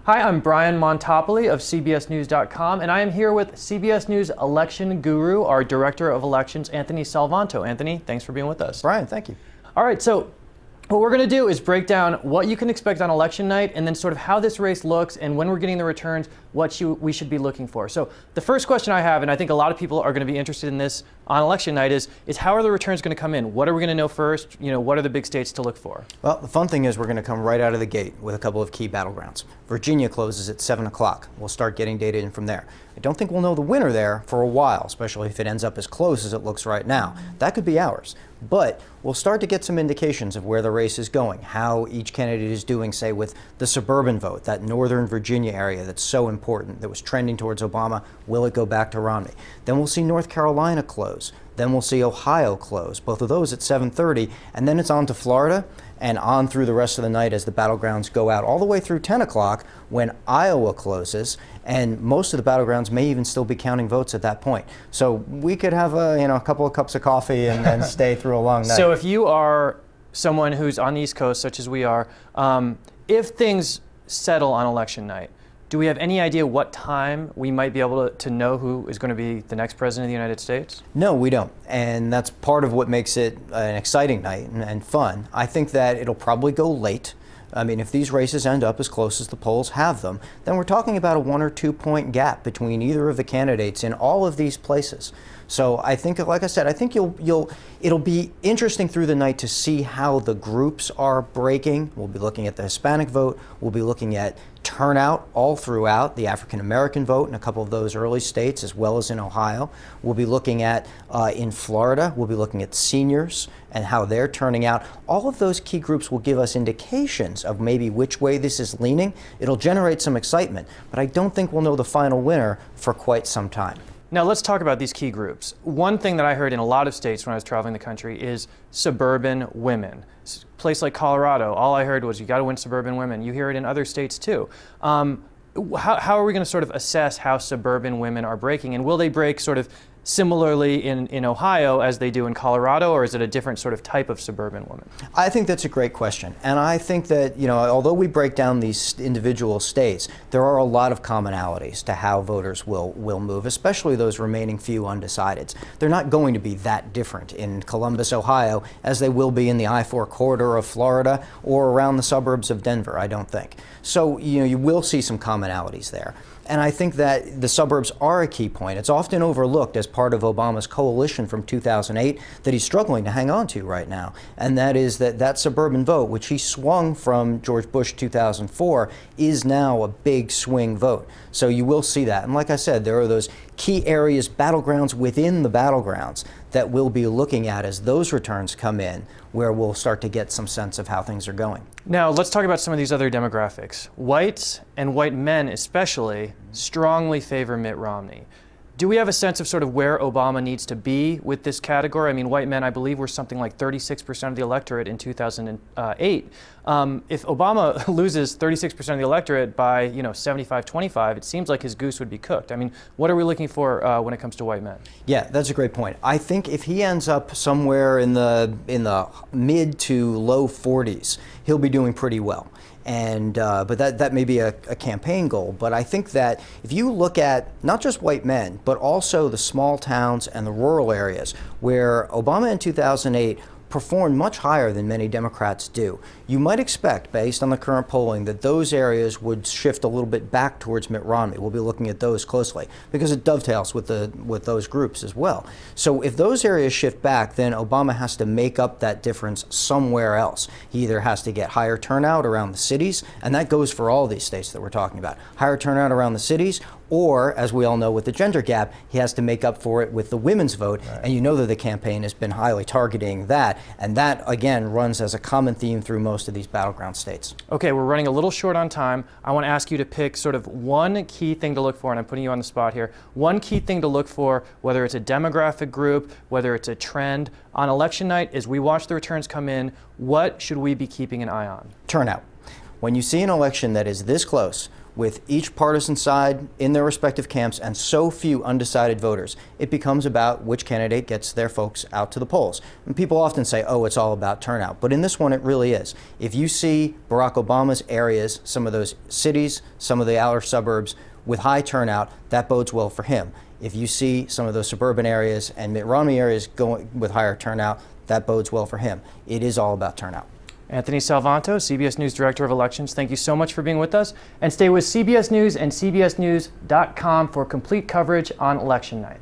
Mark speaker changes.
Speaker 1: Hi, I'm Brian Montopoli of CBSNews.com, and I am here with CBS News election guru, our Director of Elections, Anthony Salvanto. Anthony, thanks for being with us.
Speaker 2: Brian, thank you.
Speaker 1: All right, so what we're going to do is break down what you can expect on election night and then sort of how this race looks, and when we're getting the returns, what we should be looking for. So the first question I have, and I think a lot of people are going to be interested in this on election night, is how are the returns going to come in? What are we going to know first? What are the big states to look for?
Speaker 2: Well, the fun thing is we're going to come right out of the gate with a couple of key battlegrounds. Virginia closes at 7 o'clock. We'll start getting data in from there. I don't think we'll know the winner there for a while, especially if it ends up as close as it looks right now. That could be ours. But we'll start to get some indications of where the race is going, how each candidate is doing, say, with the suburban vote, that northern Virginia area that's so important, that was trending towards Obama. Will it go back to Romney? Then we'll see North Carolina close. Then we'll see Ohio close, both of those at 7:30, and then it's on to Florida and on through the rest of the night as the battlegrounds go out, all the way through 10 o'clock when Iowa closes, and most of the battlegrounds may even still be counting votes at that point. So we could have a couple of cups of coffee and stay through a long night.
Speaker 1: So if you are someone who's on the East Coast, such as we are, if things settle on election night, do we have any idea what time we might be able to know who is going to be the next president of the United States?
Speaker 2: No, we don't. And that's part of what makes it an exciting night and fun. I think that it'll probably go late. I mean, if these races end up as close as the polls have them, then we're talking about a 1 or 2 point gap between either of the candidates in all of these places. So I think, like I said, I think it'll be interesting through the night to see how the groups are breaking. We'll be looking at the Hispanic vote. We'll be looking at turnout all throughout, the African American vote in a couple of those early states, as well as in Ohio. We'll be looking at, in Florida, we'll be looking at seniors and how they're turning out. All of those key groups will give us indications of maybe which way this is leaning. It'll generate some excitement, but I don't think we'll know the final winner for quite some time.
Speaker 1: Now let's talk about these key groups. One thing that I heard in a lot of states when I was traveling the country is suburban women. A place like Colorado, all I heard was you got to win suburban women. You hear it in other states too. How are we going to sort of assess how suburban women are breaking, and will they break sort of similarly in Ohio as they do in Colorado, or is it a different sort of type of suburban woman?
Speaker 2: I think that's a great question. And I think that, although we break down these individual states, there are a lot of commonalities to how voters will move, especially those remaining few undecideds. They're not going to be that different in Columbus, Ohio, as they will be in the I-4 corridor of Florida or around the suburbs of Denver, I don't think. So, you will see some commonalities there. And I think that the suburbs are a key point. It's often overlooked as part of Obama's coalition from 2008 that he's struggling to hang on to right now. And that is that suburban vote, which he swung from George Bush 2004, is now a big swing vote. So you will see that. And like I said, there are those key areas, battlegrounds within the battlegrounds that we'll be looking at as those returns come in, where we'll start to get some sense of how things are going.
Speaker 1: Now, let's talk about some of these other demographics. Whites, and white men especially, strongly favor Mitt Romney. Do we have a sense of sort of where Obama needs to be with this category? I mean, white men, I believe, were something like 36% of the electorate in 2008. If Obama loses 36% of the electorate by, 75-25, it seems like his goose would be cooked. I mean, what are we looking for when it comes to white men? Yeah,
Speaker 2: that's a great point. I think if he ends up somewhere in the mid to low 40s, he'll be doing pretty well. And but that may be a campaign goal. But I think that if you look at not just white men, but also the small towns and the rural areas where Obama in 2008 performed much higher than many Democrats do, you might expect, based on the current polling, that those areas would shift a little bit back towards Mitt Romney. We'll be looking at those closely because it dovetails with those groups as well. So if those areas shift back, then Obama has to make up that difference somewhere else. He either has to get higher turnout around the cities, and that goes for all these states that we're talking about, higher turnout around the cities, or, as we all know with the gender gap, he has to make up for it with the women's vote. Right. And you know that the campaign has been highly targeting that. And that, again, runs as a common theme through most of these battleground states.
Speaker 1: Okay, we're running a little short on time. I want to ask you to pick sort of one key thing to look for, and I'm putting you on the spot here. One key thing to look for, whether it's a demographic group, whether it's a trend, on election night, as we watch the returns come in, what should we be keeping an eye on?
Speaker 2: Turnout. When you see an election that is this close, with each partisan side in their respective camps and so few undecided voters, it becomes about which candidate gets their folks out to the polls. And people often say, oh, it's all about turnout. But in this one, it really is. If you see Barack Obama's areas, some of those cities, some of the outer suburbs with high turnout, that bodes well for him. If you see some of those suburban areas and Mitt Romney areas going with higher turnout, that bodes well for him. It is all about turnout.
Speaker 1: Anthony Salvanto, CBS News Director of Elections, thank you so much for being with us. And stay with CBS News and CBSNews.com for complete coverage on election night.